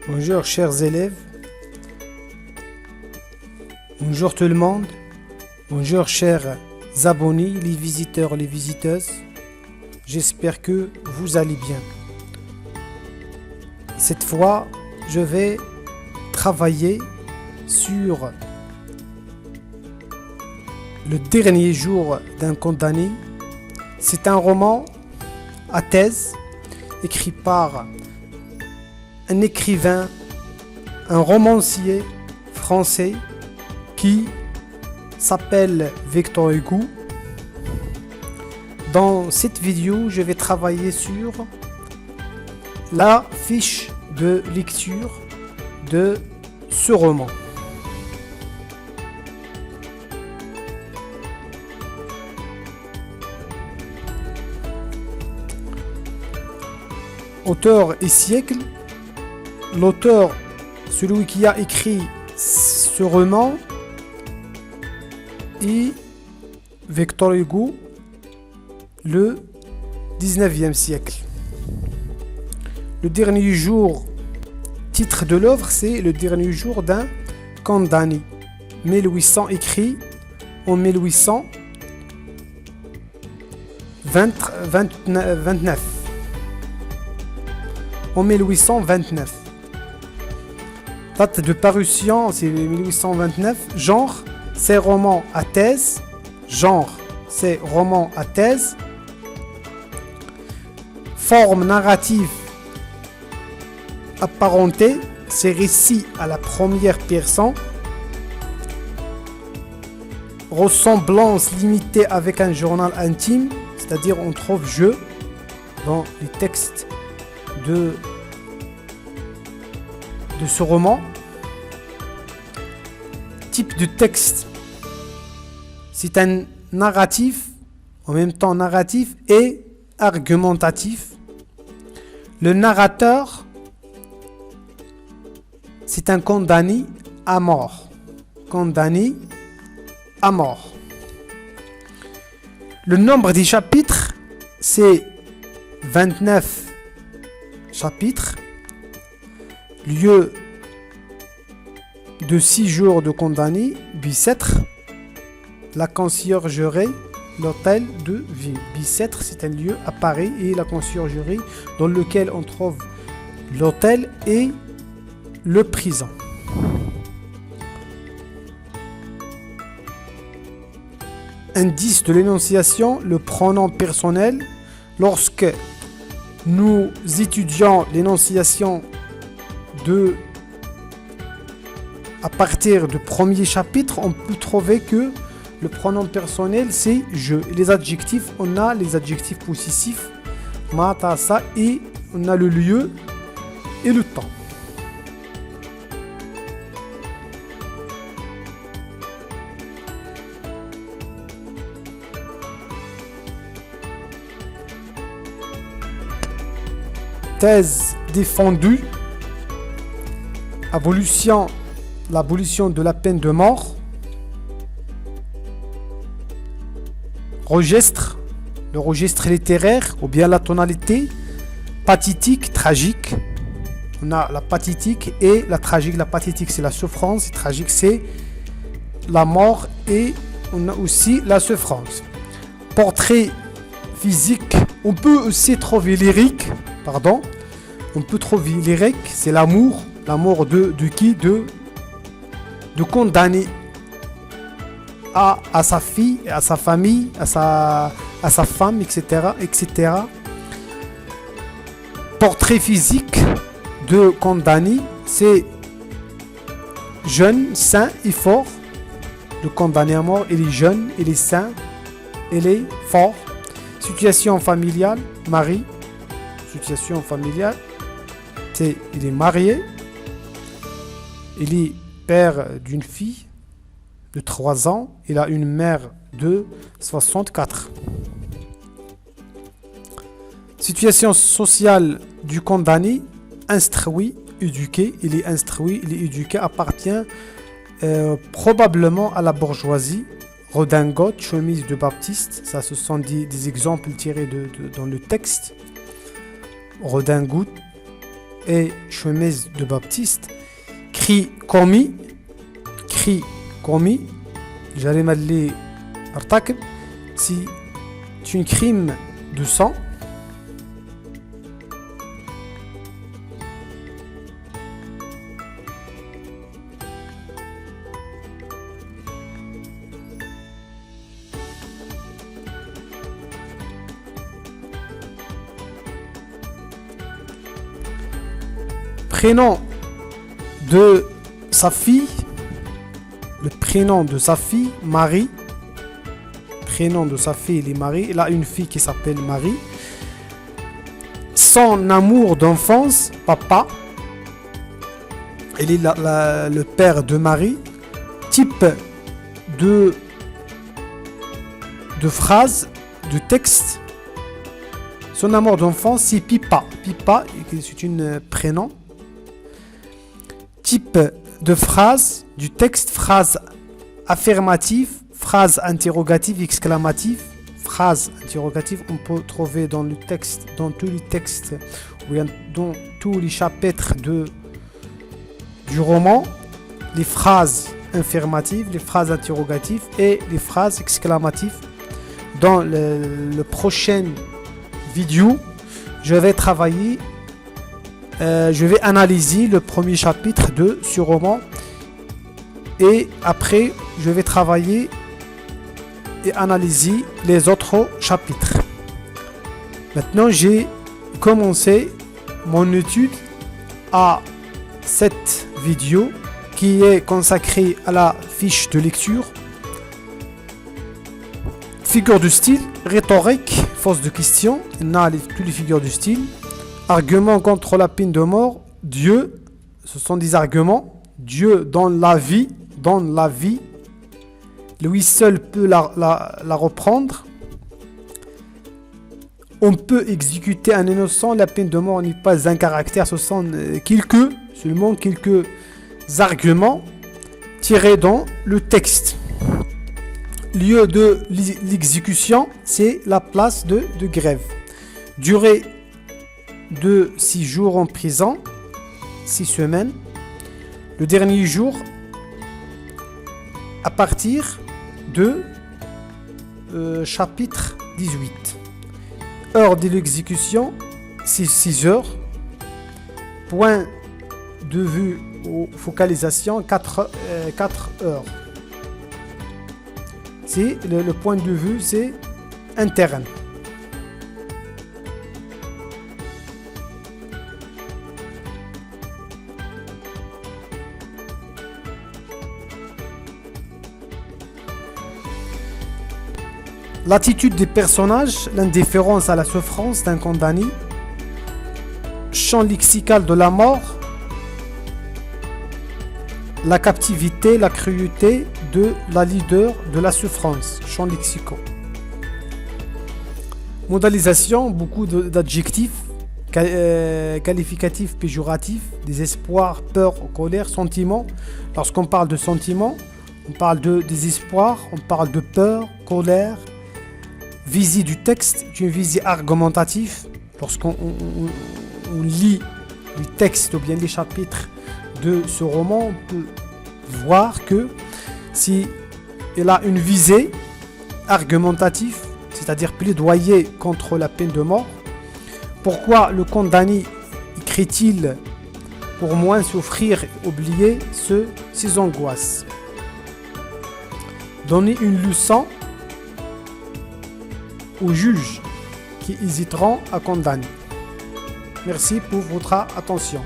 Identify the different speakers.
Speaker 1: Bonjour chers élèves, bonjour tout le monde, bonjour chers abonnés, les visiteurs, les visiteuses. J'espère que vous allez bien. Cette fois, je vais travailler sur le dernier jour d'un condamné. C'est un roman à thèse écrit par un écrivain, un romancier français qui s'appelle Victor Hugo. Dans cette vidéo, je vais travailler sur la fiche de lecture de ce roman. Auteur et siècle. L'auteur, celui qui a écrit ce roman, est Victor Hugo, le 19e siècle. Le dernier jour, titre de l'œuvre, c'est le dernier jour d'un condamné. 1800 écrit en 1829. En 1829. Date de parution, c'est 1829. Genre, c'est roman à thèse. Genre, c'est roman à thèse. Forme narrative apparentée, c'est récit à la première personne. Ressemblance limitée avec un journal intime, c'est-à-dire on trouve je dans les textes de ce roman. Type de texte, c'est un narratif, en même temps narratif et argumentatif. Le narrateur, c'est un condamné à mort. Condamné à mort. Le nombre des chapitres, c'est 29 chapitres. Lieu de 6 jours de condamné, Bicêtre, la conciergerie, l'hôtel de ville. Bicêtre, c'est un lieu à Paris, et la conciergerie dans lequel on trouve l'hôtel et le prison. Indice de l'énonciation, le pronom personnel. Lorsque nous étudions l'énonciation à partir du premier chapitre, on peut trouver que le pronom personnel c'est je. Les adjectifs, on a les adjectifs possessifs, mata, ça, et on a le lieu et le temps. Thèse défendue. L'abolition de la peine de mort. Registre, le registre littéraire ou bien la tonalité. Pathétique, tragique. On a la pathétique et la tragique. La pathétique c'est la souffrance, et tragique c'est la mort, et on a aussi la souffrance. Portrait physique, on peut aussi trouver lyrique, on peut trouver lyrique, c'est l'amour de qui, de condamné à sa fille, à sa famille, à sa femme, etc., etc. Portrait physique de condamné, c'est jeune, sain et fort. Le condamné à mort, il est jeune, il est sain, il est fort. Situation familiale, mari. Situation familiale, c'est il est marié. Il est père d'une fille de 3 ans. Il a une mère de 64. Situation sociale du condamné. Instruit, éduqué. Il est instruit, il est éduqué. Appartient probablement à la bourgeoisie. Redingote, chemise de baptiste. Ça, ce sont des exemples tirés dans le texte. Redingote, et chemise de baptiste. Cri commis, جريمة اللي ارتكب. C'est un crime de sang. Prénom de sa fille, le prénom de sa fille, Marie. Prénom de sa fille, il est Marie. Il a une fille qui s'appelle Marie. Son amour d'enfance, papa. Il est le père de Marie. Type de phrase, de texte. Son amour d'enfance, c'est Pipa. Pipa, c'est un prénom. Type de phrase, du texte, phrase affirmative, phrase interrogative, exclamative. Phrase interrogative, on peut trouver dans le texte, dans tous les textes, ou bien dans tous les chapitres du roman, les phrases affirmatives, les phrases interrogatives et les phrases exclamatives. Dans le prochaine vidéo, je vais travailler. Je vais analyser le premier chapitre de ce roman et après je vais travailler et analyser les autres chapitres. Maintenant j'ai commencé mon étude à cette vidéo qui est consacrée à la fiche de lecture. Figures de style, rhétorique, force de question, on a toutes les figures de style. Arguments contre la peine de mort. Dieu, ce sont des arguments. Dieu dans la vie, lui seul peut la reprendre. On peut exécuter un innocent. La peine de mort n'est pas un caractère. Ce sont seulement quelques arguments tirés dans le texte. Lieu de l'exécution, c'est la place de grève. Durée de 6 jours en prison, 6 semaines. Le dernier jour, à partir de chapitre 18. Heure de l'exécution, c'est 6 heures. Point de vue ou focalisation, 4 heures. C'est le point de vue, c'est interne. L'attitude des personnages, l'indifférence à la souffrance d'un condamné, champ lexical de la mort, la captivité, la cruauté de la leader de la souffrance, champ lexical. Modalisation, beaucoup d'adjectifs, qualificatifs, péjoratifs, désespoir, peur, colère, sentiment. Lorsqu'on parle de sentiment, on parle de désespoir, on parle de peur, colère. Visée du texte, une visée argumentative. Lorsqu'on lit les textes ou bien les chapitres de ce roman, on peut voir que si il a une visée argumentative, c'est-à-dire plaidoyer contre la peine de mort. Pourquoi le condamné écrit-il pour moins souffrir et oublier ses angoisses? Donner une leçon aux juges qui hésiteront à condamner. Merci pour votre attention.